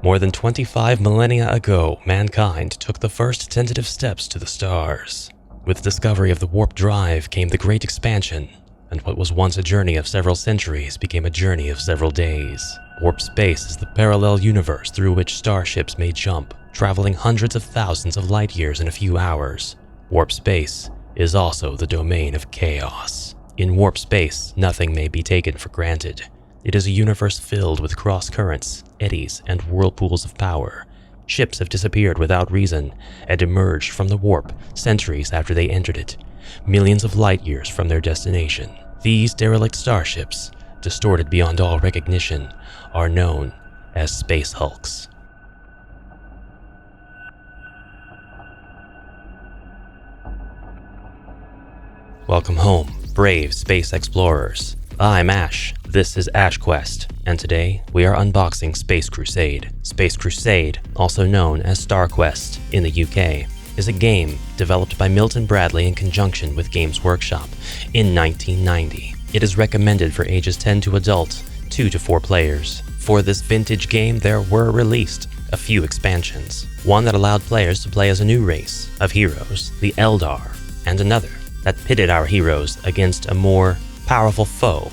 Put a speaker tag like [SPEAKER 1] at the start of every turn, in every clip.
[SPEAKER 1] More than 25 millennia ago, mankind took the first tentative steps to the stars. With the discovery of the warp drive came the Great Expansion, and what was once a journey of several centuries became a journey of several days. Warp space is the parallel universe through which starships may jump, traveling hundreds of thousands of light years in a few hours. Warp space is also the domain of chaos. In warp space, nothing may be taken for granted. It is a universe filled with cross-currents, eddies, and whirlpools of power. Ships have disappeared without reason and emerged from the warp centuries after they entered it, millions of light years from their destination. These derelict starships, distorted beyond all recognition, are known as space hulks. Welcome home, brave space explorers. I'm Ash, this is HeroQuest, and today we are unboxing Space Crusade. Space Crusade, also known as StarQuest in the UK, is a game developed by Milton Bradley in conjunction with Games Workshop in 1990. It is recommended for ages 10 to adult, 2 to 4 players. For this vintage game, there were released a few expansions. One that allowed players to play as a new race of heroes, the Eldar, and another that pitted our heroes against a more powerful foe,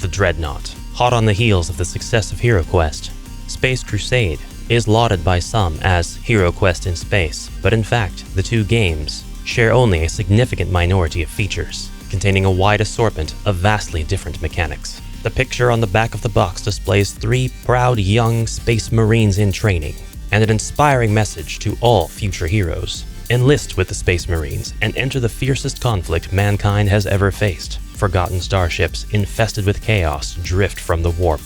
[SPEAKER 1] the Dreadnought. Hot on the heels of the success of HeroQuest, Space Crusade is lauded by some as HeroQuest in space, but in fact, the two games share only a significant minority of features, containing a wide assortment of vastly different mechanics. The picture on the back of the box displays 3 proud young space marines in training, and an inspiring message to all future heroes. Enlist with the Space Marines and enter the fiercest conflict mankind has ever faced. Forgotten starships, infested with chaos, drift from the warp.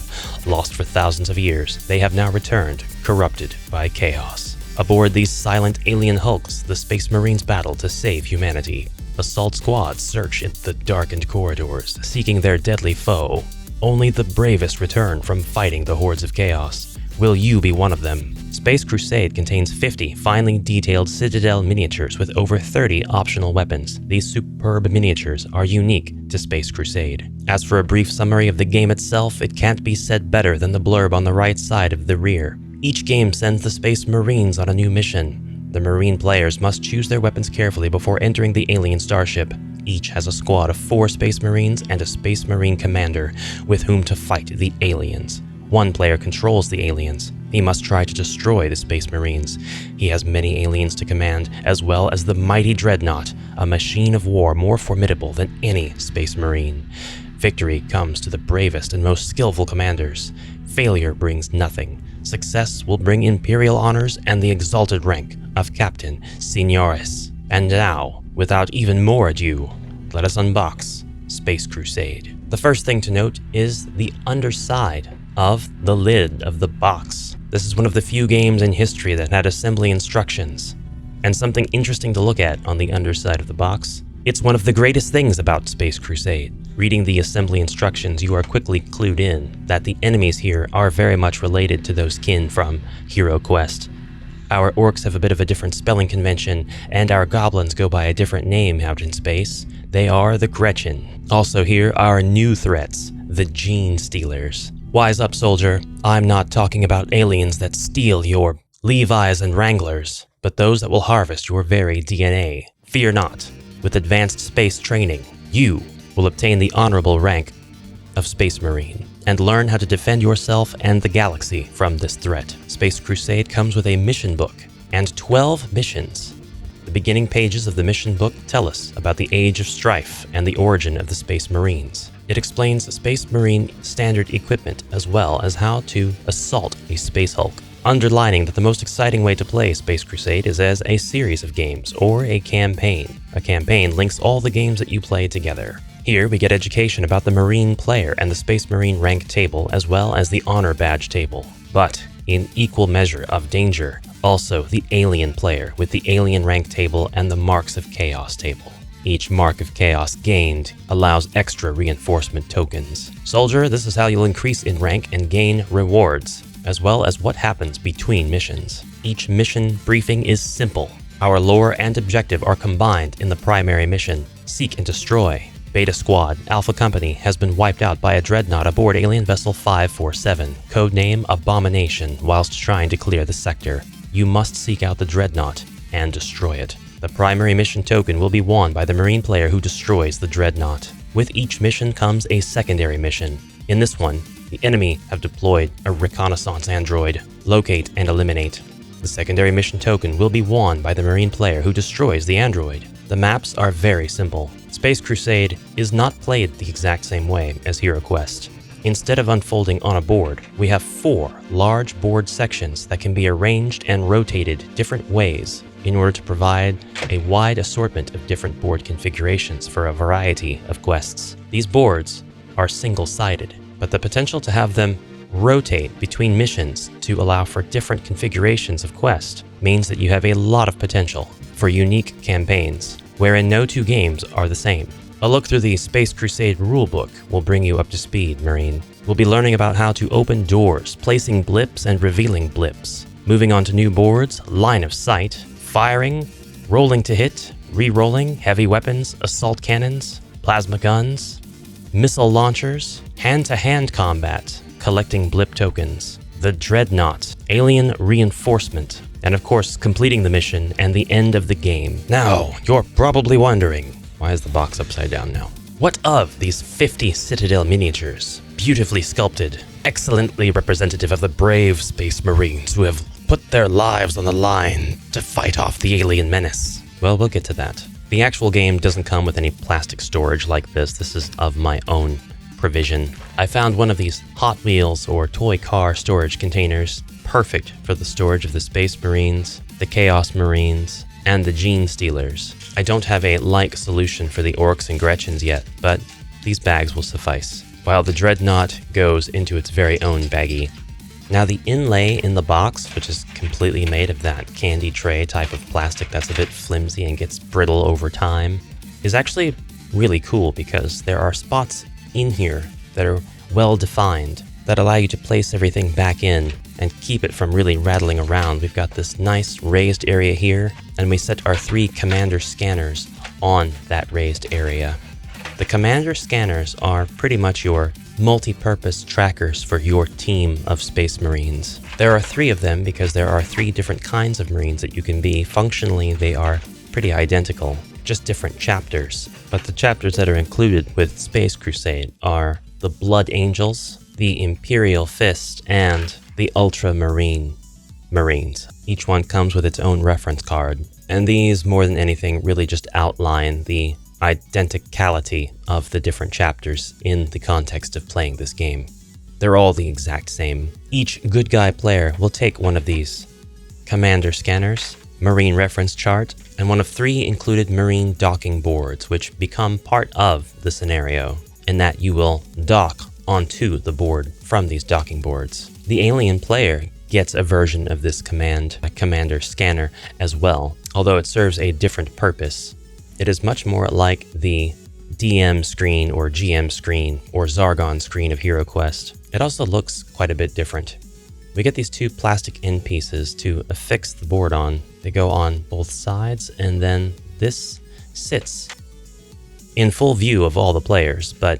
[SPEAKER 1] Lost for thousands of years, they have now returned, corrupted by chaos. Aboard these silent alien hulks, the Space Marines battle to save humanity. Assault squads search in the darkened corridors, seeking their deadly foe. Only the bravest return from fighting the hordes of chaos. Will you be one of them? Space Crusade contains 50 finely detailed Citadel miniatures with over 30 optional weapons. These superb miniatures are unique to Space Crusade. As for a brief summary of the game itself, it can't be said better than the blurb on the right side of the rear. Each game sends the Space Marines on a new mission. The Marine players must choose their weapons carefully before entering the alien starship. Each has a squad of 4 Space Marines and a Space Marine commander with whom to fight the aliens. One player controls the aliens. He must try to destroy the Space Marines. He has many aliens to command, as well as the mighty Dreadnought, a machine of war more formidable than any Space Marine. Victory comes to the bravest and most skillful commanders. Failure brings nothing. Success will bring Imperial honors and the exalted rank of Captain Seniores. And now, without even more ado, let us unbox Space Crusade. The first thing to note is the underside of the lid of the box. This is one of the few games in history that had assembly instructions. And something interesting to look at on the underside of the box, it's one of the greatest things about Space Crusade. Reading the assembly instructions, you are quickly clued in that the enemies here are very much related to those kin from HeroQuest. Our orcs have a bit of a different spelling convention, and our goblins go by a different name out in space. They are the Gretchen. Also here are new threats, the Gene Stealers. Wise up, soldier. I'm not talking about aliens that steal your Levi's and Wranglers, but those that will harvest your very DNA. Fear not. With advanced space training, you will obtain the honorable rank of Space Marine and learn how to defend yourself and the galaxy from this threat. Space Crusade comes with a mission book and 12 missions. The beginning pages of the mission book tell us about the age of strife and the origin of the Space Marines. It explains Space Marine standard equipment as well as how to assault a Space Hulk, underlining that the most exciting way to play Space Crusade is as a series of games or a campaign. A campaign links all the games that you play together. Here we get education about the Marine player and the Space Marine rank table as well as the honor badge table. But in equal measure of danger, also the alien player with the alien rank table and the Marks of Chaos table. Each Mark of Chaos gained allows extra reinforcement tokens. Soldier, this is how you'll increase in rank and gain rewards, as well as what happens between missions. Each mission briefing is simple. Our lore and objective are combined in the primary mission, Seek and Destroy. Beta Squad, Alpha Company, has been wiped out by a dreadnought aboard alien vessel 547, codename Abomination, whilst trying to clear the sector. You must seek out the dreadnought and destroy it. The primary mission token will be won by the Marine player who destroys the dreadnought. With each mission comes a secondary mission. In this one, the enemy have deployed a reconnaissance android. Locate and eliminate. The secondary mission token will be won by the Marine player who destroys the android. The maps are very simple. Space Crusade is not played the exact same way as HeroQuest. Instead of unfolding on a board, we have 4 large board sections that can be arranged and rotated different ways in order to provide a wide assortment of different board configurations for a variety of quests. These boards are single-sided, but the potential to have them rotate between missions to allow for different configurations of quest means that you have a lot of potential for unique campaigns, wherein no 2 games are the same. A look through the Space Crusade rulebook will bring you up to speed, Marine. We'll be learning about how to open doors, placing blips and revealing blips, moving on to new boards, line of sight, firing, rolling to hit, re-rolling, heavy weapons, assault cannons, plasma guns, missile launchers, hand-to-hand combat, collecting blip tokens, the Dreadnought, alien reinforcement, and of course completing the mission and the end of the game. Now, you're probably wondering, why is the box upside down now? What of these 50 Citadel miniatures, beautifully sculpted, excellently representative of the brave Space Marines who have put their lives on the line to fight off the alien menace? Well, we'll get to that. The actual game doesn't come with any plastic storage like this. This is of my own provision. I found one of these Hot Wheels or toy car storage containers, perfect for the storage of the Space Marines, the Chaos Marines, and the Gene Stealers. I don't have a like solution for the Orcs and Gretchens yet, but these bags will suffice, while the Dreadnought goes into its very own baggie. Now the inlay in the box, which is completely made of that candy tray type of plastic that's a bit flimsy and gets brittle over time, is actually really cool because there are spots in here that are well defined that allow you to place everything back in and keep it from really rattling around. We've got this nice raised area here, and we set our 3 commander scanners on that raised area. The commander scanners are pretty much your multi-purpose trackers for your team of Space Marines. There are 3 of them because there are 3 different kinds of Marines that you can be. Functionally, they are pretty identical, just different chapters. But the chapters that are included with Space Crusade are the Blood Angels, the Imperial Fist, and the Ultramarine Marines. Each one comes with its own reference card, and these, more than anything, really just outline the identicality of the different chapters in the context of playing this game. They're all the exact same. Each good guy player will take one of these commander scanners, Marine reference chart, and one of 3 included Marine docking boards, which become part of the scenario, in that you will dock onto the board from these docking boards. The alien player gets a version of this commander scanner as well, although it serves a different purpose. It is much more like the DM screen or GM screen or Zargon screen of HeroQuest. It also looks quite a bit different. We get these 2 plastic end pieces to affix the board on. They go on both sides, and then this sits in full view of all the players, but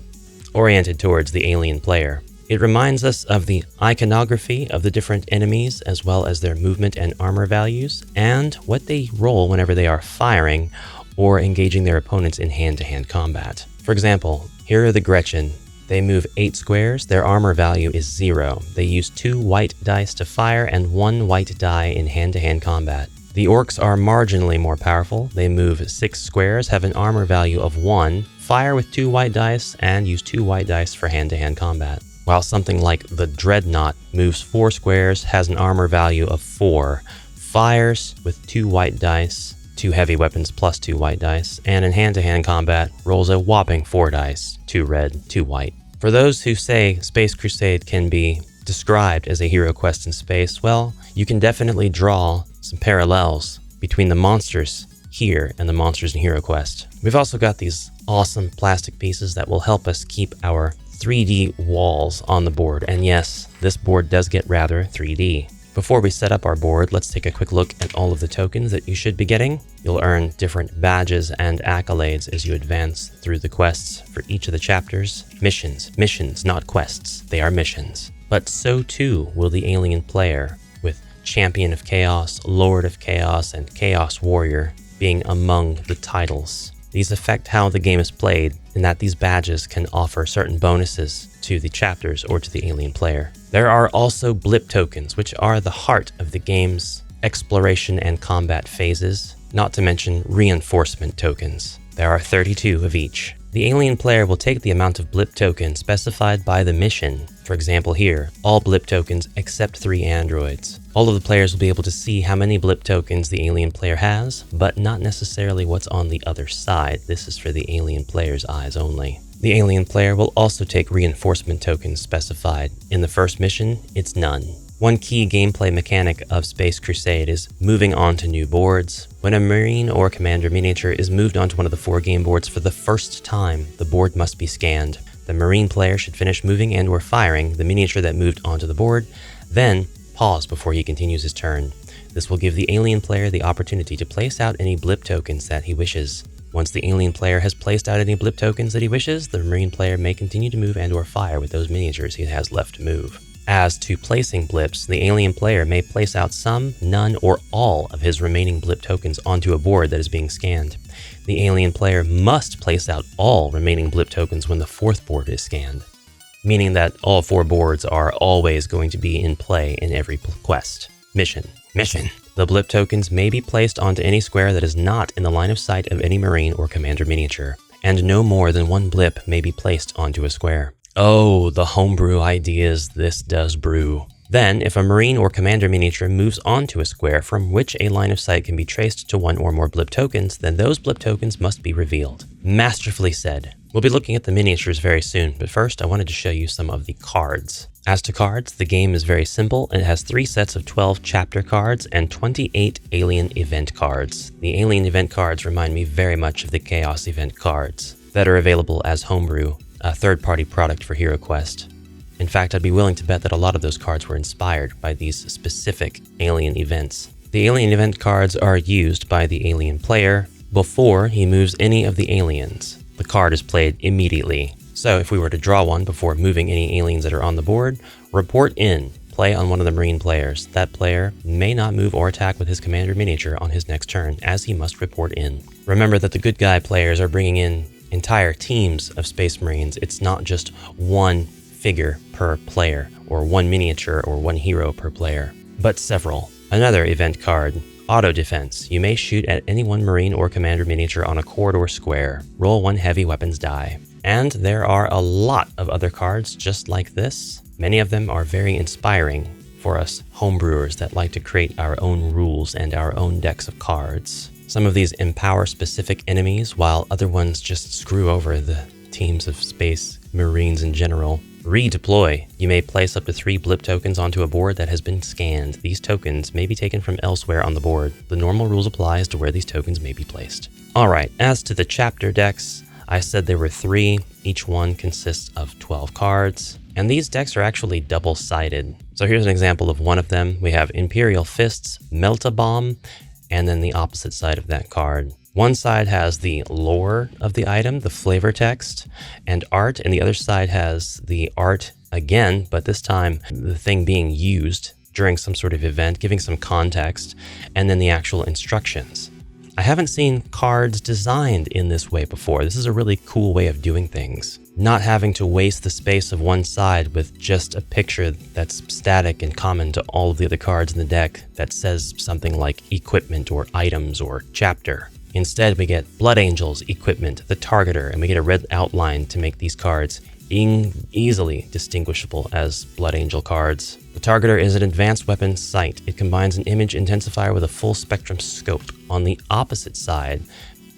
[SPEAKER 1] oriented towards the alien player. It reminds us of the iconography of the different enemies, as well as their movement and armor values, and what they roll whenever they are firing or engaging their opponents in hand-to-hand combat. For example, here are the Gretchen. They move 8 squares, their armor value is 0. They use 2 white dice to fire and 1 white die in hand-to-hand combat. The Orcs are marginally more powerful. They move 6 squares, have an armor value of 1, fire with 2 white dice, and use 2 white dice for hand-to-hand combat. While something like the Dreadnought moves 4 squares, has an armor value of 4, fires with 2 white dice, 2 heavy weapons plus 2 white dice, and in hand-to-hand combat rolls a whopping 4 dice, 2 red, 2 white. For those who say Space Crusade can be described as a HeroQuest in space, well, you can definitely draw some parallels between the monsters here and the monsters in HeroQuest. We've also got these awesome plastic pieces that will help us keep our 3D walls on the board, and yes, this board does get rather 3D. Before we set up our board, let's take a quick look at all of the tokens that you should be getting. You'll earn different badges and accolades as you advance through the quests for each of the chapters. Missions, not quests. They are missions. But so too will the alien player, with Champion of Chaos, Lord of Chaos, and Chaos Warrior being among the titles. These affect how the game is played, in that these badges can offer certain bonuses to the chapters or to the alien player. There are also blip tokens, which are the heart of the game's exploration and combat phases, not to mention reinforcement tokens. There are 32 of each. The alien player will take the amount of blip tokens specified by the mission. For example here, all blip tokens except 3 androids. All of the players will be able to see how many blip tokens the alien player has, but not necessarily what's on the other side. This is for the alien player's eyes only. The alien player will also take reinforcement tokens specified. In the first mission, it's none. One key gameplay mechanic of Space Crusade is moving on to new boards. When a Marine or Commander miniature is moved onto one of the 4 game boards for the first time, the board must be scanned. The Marine player should finish moving and or firing the miniature that moved onto the board, then pause before he continues his turn. This will give the alien player the opportunity to place out any blip tokens that he wishes. Once the alien player has placed out any blip tokens that he wishes, the Marine player may continue to move and or fire with those miniatures he has left to move. As to placing blips, the alien player may place out some, none, or all of his remaining blip tokens onto a board that is being scanned. The alien player must place out all remaining blip tokens when the 4th board is scanned, meaning that all 4 boards are always going to be in play in every quest. Mission. The blip tokens may be placed onto any square that is not in the line of sight of any Marine or Commander miniature, and no more than 1 blip may be placed onto a square. Oh, the homebrew ideas this does brew. Then, if a Marine or Commander miniature moves onto a square from which a line of sight can be traced to 1 or more blip tokens, then those blip tokens must be revealed. Masterfully said. We'll be looking at the miniatures very soon, but first I wanted to show you some of the cards. As to cards, the game is very simple. It has 3 sets of 12 chapter cards and 28 alien event cards. The alien event cards remind me very much of the Chaos event cards that are available as homebrew, a third-party product for HeroQuest. In fact, I'd be willing to bet that a lot of those cards were inspired by these specific alien events. The alien event cards are used by the alien player before he moves any of the aliens. The card is played immediately. So if we were to draw one before moving any aliens that are on the board, report in, play on one of the Marine players. That player may not move or attack with his Commander miniature on his next turn, as he must report in. Remember that the good guy players are bringing in entire teams of Space Marines. It's not just one figure per player, or one miniature or one hero per player, but several. Another event card, Auto Defense. You may shoot at any one Marine or Commander miniature on a corridor square. Roll 1 heavy weapons die. And there are a lot of other cards just like this. Many of them are very inspiring for us homebrewers that like to create our own rules and our own decks of cards. Some of these empower specific enemies, while other ones just screw over the teams of Space Marines in general. Redeploy. You may place up to 3 blip tokens onto a board that has been scanned. These tokens may be taken from elsewhere on the board. The normal rules apply as to where these tokens may be placed. Alright, as to the chapter decks, I said there were 3. Each one consists of 12 cards. And these decks are actually double-sided. So here's an example of one of them. We have Imperial Fists, Melt-A-Bomb, and then the opposite side of that card. One side has the lore of the item, the flavor text, and art, and the other side has the art again, but this time the thing being used during some sort of event, giving some context, and then the actual instructions. I haven't seen cards designed in this way before. This is a really cool way of doing things. Not having to waste the space of one side with just a picture that's static and common to all of the other cards in the deck that says something like equipment or items or chapter. Instead, we get Blood Angels, equipment, the targeter, and we get a red outline to make these cards easily distinguishable as Blood Angel cards. The targeter is an advanced weapon sight. It combines an image intensifier with a full spectrum scope. On the opposite side,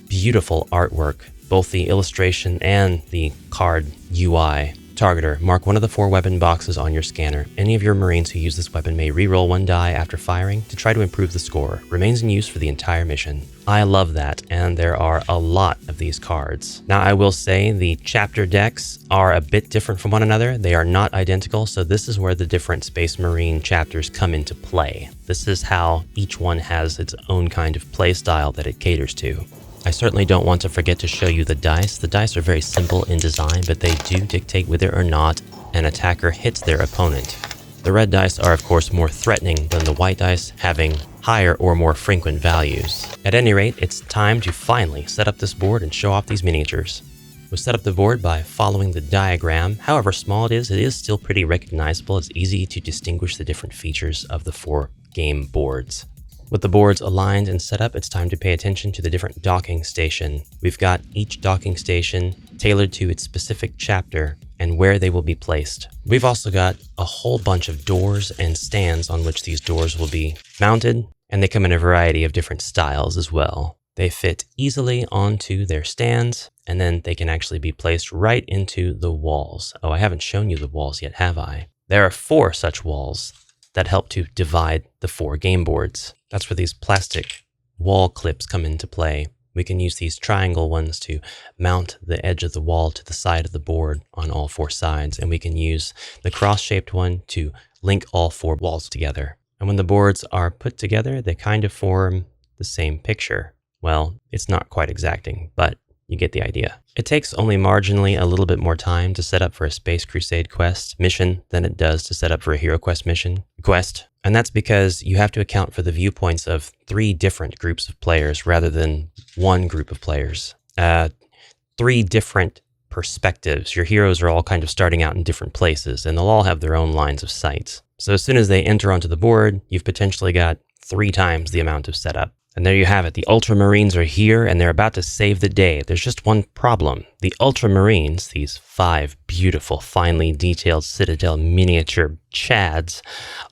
[SPEAKER 1] beautiful artwork, both the illustration and the card UI. targeter, mark one of the 4 weapon boxes on your scanner. Any of your Marines who use this weapon may reroll 1 die after firing to try to improve the score. Remains in use for the entire mission. I love that, and there are a lot of these cards. Now, I will say the chapter decks are a bit different from one another. They are not identical, so this is where the different Space Marine chapters come into play. This is how each one has its own kind of play style that it caters to. I certainly don't want to forget to show you the dice. The dice are very simple in design, but they do dictate whether or not an attacker hits their opponent. The red dice are of course more threatening than the white dice, having higher or more frequent values. At any rate, it's time to finally set up this board and show off these miniatures. We'll set up the board by following the diagram. However small it is still pretty recognizable. It's easy to distinguish the different features of the 4 game boards. With the boards aligned and set up, it's time to pay attention to the different docking station. We've got each docking station tailored to its specific chapter and where they will be placed. We've also got a whole bunch of doors and stands on which these doors will be mounted, and they come in a variety of different styles as well. They fit easily onto their stands, and then they can actually be placed right into the walls. Oh, I haven't shown you the walls yet, have I? There are 4 such walls that help to divide the 4 game boards. That's where these plastic wall clips come into play. We can use these triangle ones to mount the edge of the wall to the side of the board on all 4 sides, and we can use the cross-shaped one to link all 4 walls together. And when the boards are put together, they kind of form the same picture. Well, it's not quite exacting, but you get the idea. It takes only marginally a little bit more time to set up for a Space Crusade quest mission than it does to set up for a HeroQuest quest. And that's because you have to account for the viewpoints of 3 different groups of players rather than 1 group of players. 3 different perspectives. Your heroes are all kind of starting out in different places, and they'll all have their own lines of sight. So as soon as they enter onto the board, you've potentially got 3 times the amount of setup. And there you have it. The Ultramarines are here, and they're about to save the day. There's just one problem. The Ultramarines, these 5 beautiful, finely detailed Citadel miniature chads,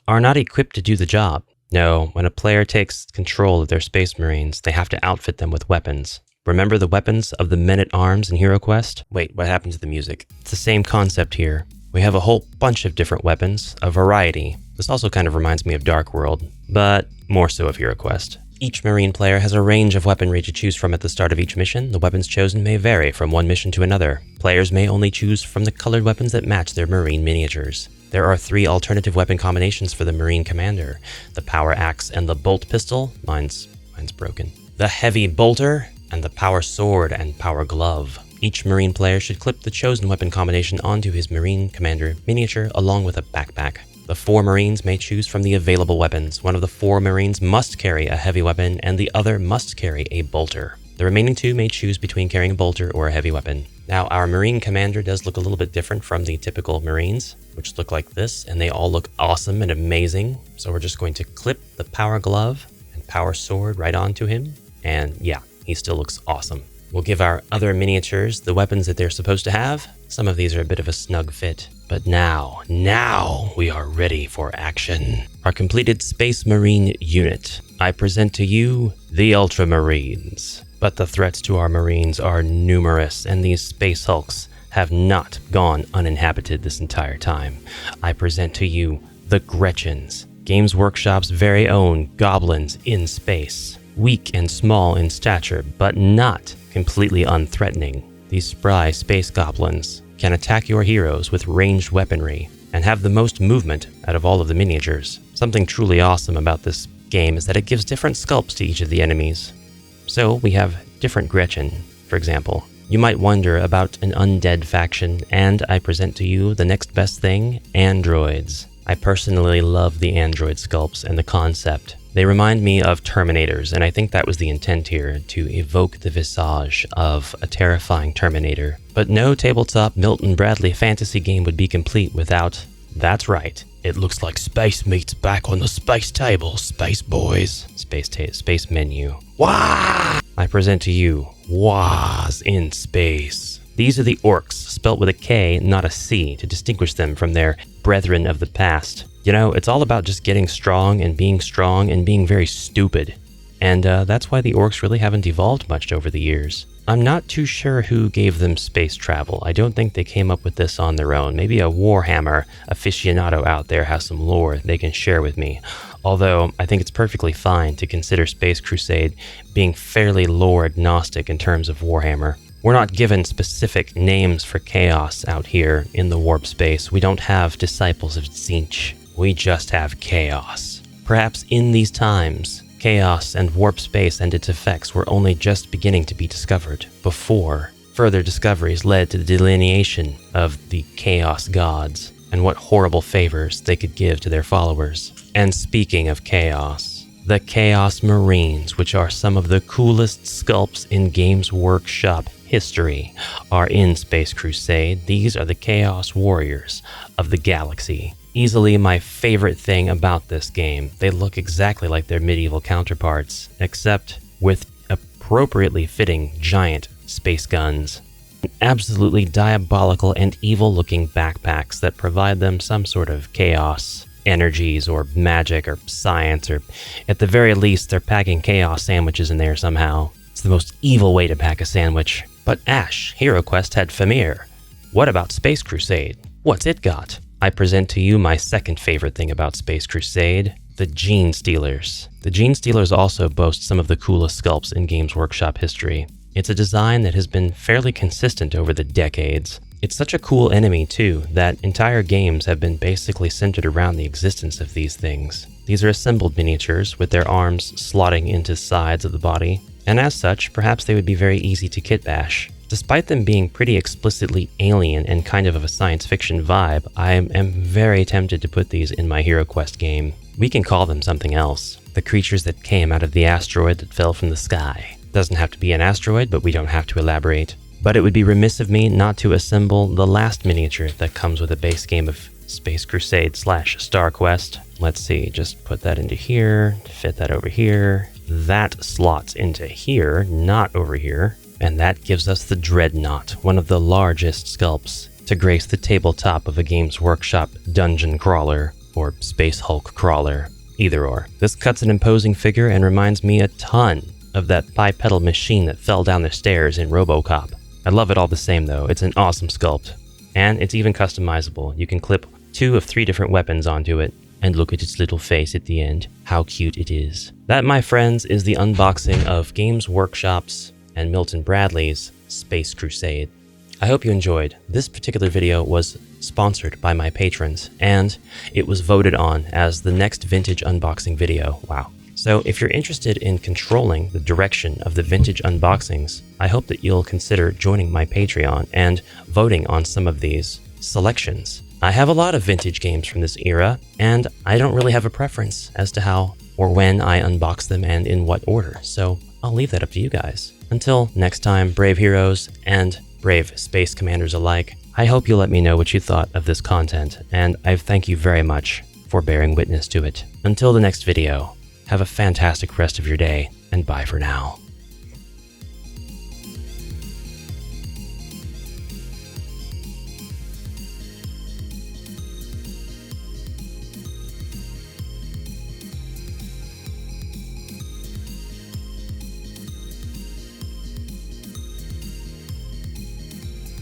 [SPEAKER 1] are not equipped to do the job. No, when a player takes control of their Space Marines, they have to outfit them with weapons. Remember the weapons of the men-at-arms in HeroQuest? Wait, what happened to the music? It's the same concept here. We have a whole bunch of different weapons, a variety. This also kind of reminds me of Dark World, but more so of HeroQuest. Each Marine player has a range of weaponry to choose from at the start of each mission. The weapons chosen may vary from one mission to another. Players may only choose from the colored weapons that match their Marine miniatures. There are 3 alternative weapon combinations for the Marine Commander. The Power Axe and the Bolt Pistol. Mine's broken. The Heavy Bolter and the Power Sword and Power Glove. Each Marine player should clip the chosen weapon combination onto his Marine Commander miniature along with a backpack. The 4 Marines may choose from the available weapons. One of the 4 Marines must carry a heavy weapon, and the other must carry a bolter. The remaining 2 may choose between carrying a bolter or a heavy weapon. Now, our Marine Commander does look a little bit different from the typical Marines, which look like this, and they all look awesome and amazing. So we're just going to clip the Power Glove and Power Sword right onto him, and yeah, he still looks awesome. We'll give our other miniatures the weapons that they're supposed to have. Some of these are a bit of a snug fit. But now we are ready for action. Our completed Space Marine unit. I present to you the Ultramarines. But the threats to our Marines are numerous, and these Space Hulks have not gone uninhabited this entire time. I present to you the Gretchens, Games Workshop's very own goblins in space. Weak and small in stature, but not completely unthreatening. These spry space goblins can attack your heroes with ranged weaponry and have the most movement out of all of the miniatures. Something truly awesome about this game is that it gives different sculpts to each of the enemies. So we have different Gretchen, for example. You might wonder about an undead faction, and I present to you the next best thing, androids. I personally love the android sculpts and the concept. They remind me of Terminators, and I think that was the intent here, to evoke the visage of a terrifying Terminator. But no tabletop Milton Bradley fantasy game would be complete without, that's right, it looks like space meat's back on the space table, space boys. Space menu. Wah! I present to you, Wahs in space. These are the orcs, spelt with a K, not a C, to distinguish them from their brethren of the past. You know, it's all about just getting strong and being very stupid. and that's why the orcs really haven't evolved much over the years. I'm not too sure who gave them space travel. I don't think they came up with this on their own. Maybe a Warhammer aficionado out there has some lore they can share with me. Although, I think it's perfectly fine to consider Space Crusade being fairly lore agnostic in terms of Warhammer. We're not given specific names for chaos out here in the warp space. We don't have disciples of Tzeentch. We just have chaos. Perhaps in these times, chaos and warp space and its effects were only just beginning to be discovered before further discoveries led to the delineation of the chaos gods and what horrible favors they could give to their followers. And speaking of chaos, the Chaos Marines, which are some of the coolest sculpts in Games Workshop history, are in Space Crusade. These are the Chaos Warriors of the galaxy. Easily my favorite thing about this game. They look exactly like their medieval counterparts, except with appropriately fitting giant space guns. Absolutely diabolical and evil-looking backpacks that provide them some sort of chaos energies or magic or science, or at the very least they're packing chaos sandwiches in there somehow. It's the most evil way to pack a sandwich. But Ash, HeroQuest had Famir. What about Space Crusade? What's it got? I present to you my second favorite thing about Space Crusade, the Gene Stealers. The Gene Stealers also boast some of the coolest sculpts in Games Workshop history. It's a design that has been fairly consistent over the decades. It's such a cool enemy too, that entire games have been basically centered around the existence of these things. These are assembled miniatures with their arms slotting into sides of the body, and as such, perhaps they would be very easy to kit bash. Despite them being pretty explicitly alien and kind of a science fiction vibe, I am very tempted to put these in my HeroQuest game. We can call them something else. The creatures that came out of the asteroid that fell from the sky. Doesn't have to be an asteroid, but we don't have to elaborate. But it would be remiss of me not to assemble the last miniature that comes with a base game of Space Crusade / StarQuest. Let's see, just put that into here, fit that over here. That slots into here, not over here. And that gives us the Dreadnought, one of the largest sculpts to grace the tabletop of a Games Workshop dungeon crawler or Space Hulk crawler, either or. This cuts an imposing figure and reminds me a ton of that bipedal machine that fell down the stairs in RoboCop. I love it all the same though. It's an awesome sculpt. And it's even customizable. You can clip 2 of 3 different weapons onto it. And look at its little face at the end. How cute it is. That, my friends, is the unboxing of Games Workshop's and Milton Bradley's Space Crusade. I hope you enjoyed. This particular video was sponsored by my patrons, and it was voted on as the next vintage unboxing video. Wow. So if you're interested in controlling the direction of the vintage unboxings, I hope that you'll consider joining my Patreon and voting on some of these selections. I have a lot of vintage games from this era, and I don't really have a preference as to how or when I unbox them and in what order, so I'll leave that up to you guys. Until next time, brave heroes and brave space commanders alike, I hope you'll let me know what you thought of this content, and I thank you very much for bearing witness to it. Until the next video, have a fantastic rest of your day, and bye for now.